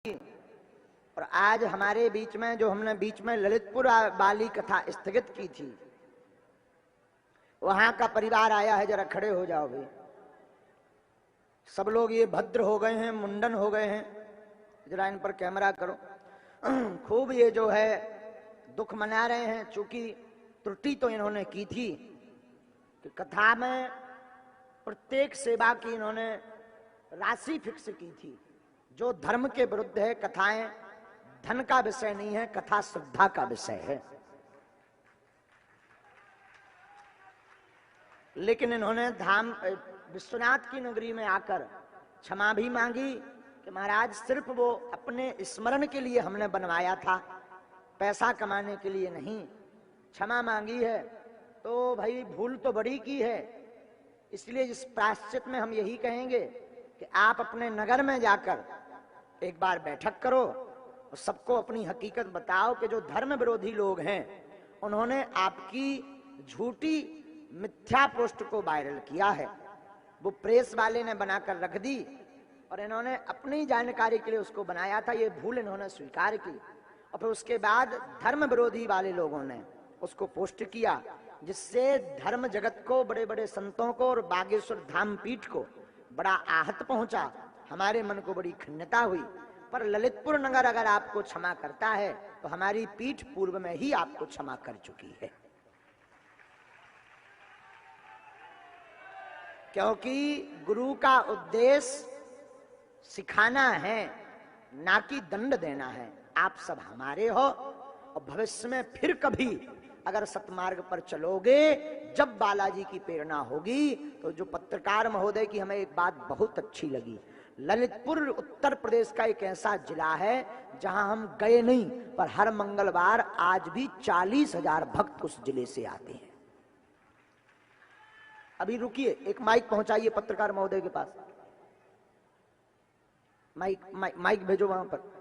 और आज हमारे बीच में जो हमने बीच में ललितपुर बाली कथा स्थगित की थी, वहां का परिवार आया है, जरा खड़े हो जाओ भाई। सब लोग ये भद्र हो गए हैं, मुंडन हो गए हैं, जरा इन पर कैमरा करो। खूब ये जो है दुख मना रहे हैं, चूंकि त्रुटि तो इन्होंने की थी कि कथा में प्रत्येक सेवा की इन्होंने राशि फिक्स की थी। जो धर्म के विरुद्ध है, कथाएं धन का विषय नहीं है, कथा श्रद्धा का विषय है। लेकिन इन्होंने धाम विश्वनाथ की नगरी में आकर क्षमा भी मांगी कि महाराज सिर्फ वो अपने स्मरण के लिए हमने बनवाया था, पैसा कमाने के लिए नहीं। क्षमा मांगी है तो भाई भूल तो बड़ी की है, इसलिए इस प्रायश्चित में हम यही कहेंगे कि आप अपने नगर में जाकर एक बार बैठक करो और सबको अपनी हकीकत बताओ कि जो धर्म विरोधी लोग हैं उन्होंने आपकी झूठी मिथ्या पोस्ट को वायरल किया है, वो प्रेस वाले ने बनाकर रख दी और इन्होंने अपनी जानकारी के लिए उसको बनाया था। ये भूल इन्होंने स्वीकार की और फिर उसके बाद धर्म विरोधी वाले लोगों ने उसको पोस्ट किया, जिससे धर्म जगत को, बड़े बड़े संतों को और बागेश्वर धाम पीठ को बड़ा आहत पहुंचा। हमारे मन को बड़ी खिन्नता हुई। पर ललितपुर नगर अगर आपको क्षमा करता है तो हमारी पीठ पूर्व में ही आपको क्षमा कर चुकी है, क्योंकि गुरु का उद्देश्य सिखाना है, ना कि दंड देना है। आप सब हमारे हो और भविष्य में फिर कभी अगर सतमार्ग पर चलोगे, जब बालाजी की प्रेरणा होगी, तो जो पत्रकार महोदय की हमें एक बात बहुत अच्छी लगी, ललितपुर उत्तर प्रदेश का एक ऐसा जिला है जहां हम गए नहीं, पर हर मंगलवार आज भी 40,000 भक्त उस जिले से आते हैं। अभी रुकिए, एक माइक पहुंचाइए पत्रकार महोदय के पास। माइक भेजो वहां पर।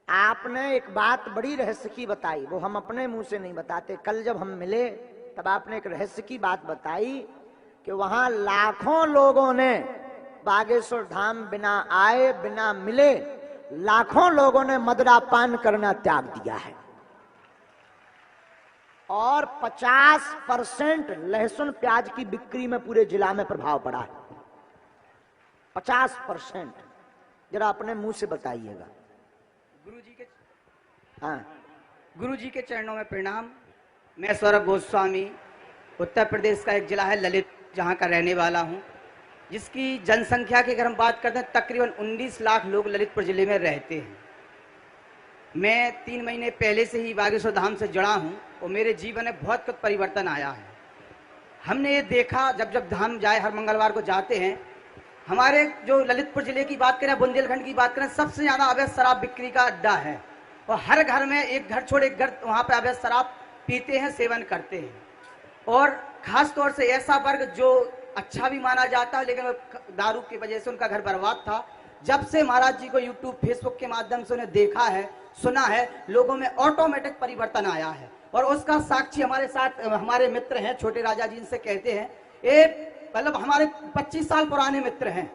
आपने एक बात बड़ी रहस्य की बताई, वो हम अपने मुंह से नहीं बताते। कल जब हम मिले तब आपने एक रहस्य की बात बताई कि वहां लाखों लोगों ने बागेश्वर धाम बिना आए, बिना मिले, लाखों लोगों ने मदिरा पान करना त्याग दिया है और 50% लहसुन प्याज की बिक्री में पूरे जिला में प्रभाव पड़ा है। 50%। जरा अपने मुंह से बताइएगा। गुरु जी के चरणों में प्रणाम। मैं सौरभ गोस्वामी, उत्तर प्रदेश का एक जिला है ललित, जहां का रहने वाला हूं, जिसकी जनसंख्या की अगर हम बात करते हैं तकरीबन 19 लाख लोग ललितपुर जिले में रहते हैं। मैं 3 महीने पहले से ही बागेश्वर धाम से जुड़ा हूं और मेरे जीवन में बहुत कुछ परिवर्तन आया है। हमने ये देखा, जब जब धाम जाए, हर मंगलवार को जाते हैं, हमारे जो ललितपुर जिले की बात करें, बुंदेलखंड की बात करें, सबसे ज्यादा अवैध शराब बिक्री का अड्डा है और हर घर में एक घर छोड़ एक घर वहां पे अवैध शराब पीते हैं, सेवन करते हैं। और खास तौर से ऐसा वर्ग जो अच्छा भी माना जाता है, लेकिन दारू की वजह से उनका घर बर्बाद था। जब से महाराज जी को यूट्यूब, फेसबुक के माध्यम से उन्हें देखा है, सुना है, लोगों में ऑटोमेटिक परिवर्तन आया है। और उसका साक्षी हमारे साथ हमारे मित्र हैं, छोटे राजा जी, इनसे कहते हैं, ये मतलब हमारे 25 साल पुराने मित्र हैं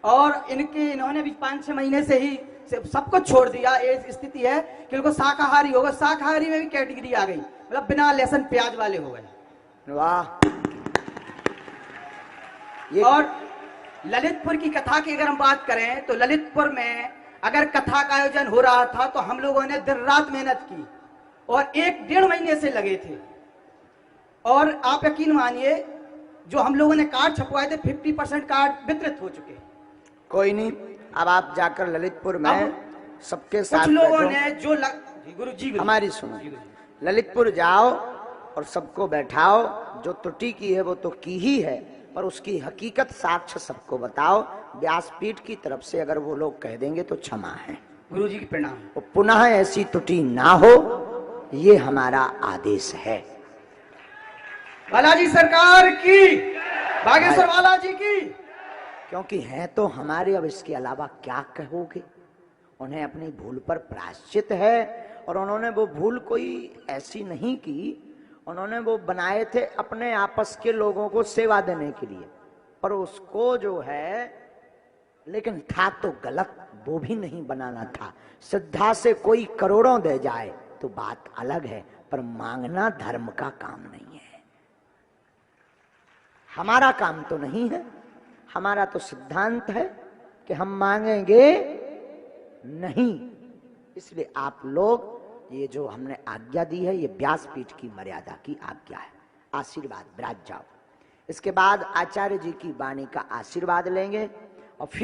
और इन्होंने भी 5-6 महीने से ही सब कुछ छोड़ दिया। ये स्थिति है कि उनको शाकाहारी हो गए, शाकाहारी में भी कैटेगरी आ गई, मतलब बिना लहसुन प्याज वाले हो गए। वाह। और ललितपुर की कथा की अगर हम बात करें तो ललितपुर में अगर कथा का आयोजन हो रहा था तो हम लोगों ने दिन रात मेहनत की और 1-1.5 महीने से लगे थे। और आप यकीन मानिए, जो हम लोगों ने कार्ड छपवाए थे, 50% कार्ड वितरित हो चुके। कोई नहीं, अब आप जाकर ललितपुर में सबके साथ कुछ लोगों ने जो गुरु जी हमारी सुनो, ललितपुर जाओ और सबको बैठाओ। जो त्रुटि की है वो तो की ही है, पर उसकी हकीकत साक्ष्य सबको बताओ। व्यासपीठ की तरफ से अगर वो लोग कह देंगे तो क्षमा है। गुरु जी की प्रणाम। वो पुनः ऐसी त्रुटि ना हो, ये हमारा आदेश है। बालाजी सरकार की, बागेश्वर बालाजी की। क्योंकि है तो हमारे, अब इसके अलावा क्या कहोगे। उन्हें अपनी भूल पर प्रायश्चित है और उन्होंने वो भूल कोई ऐसी नहीं की, उन्होंने वो बनाए थे अपने आपस के लोगों को सेवा देने के लिए, पर उसको जो है लेकिन था तो गलत, वो भी नहीं बनाना था। श्रद्धा से कोई करोड़ों दे जाए तो बात अलग है, पर मांगना धर्म का काम नहीं है, हमारा काम तो नहीं है। हमारा तो सिद्धांत है कि हम मांगेंगे नहीं। इसलिए आप लोग ये जो हमने आज्ञा दी है, ये व्यासपीठ की मर्यादा की आज्ञा है। आशीर्वाद विराज जाओ। इसके बाद आचार्य जी की वाणी का आशीर्वाद लेंगे और फिर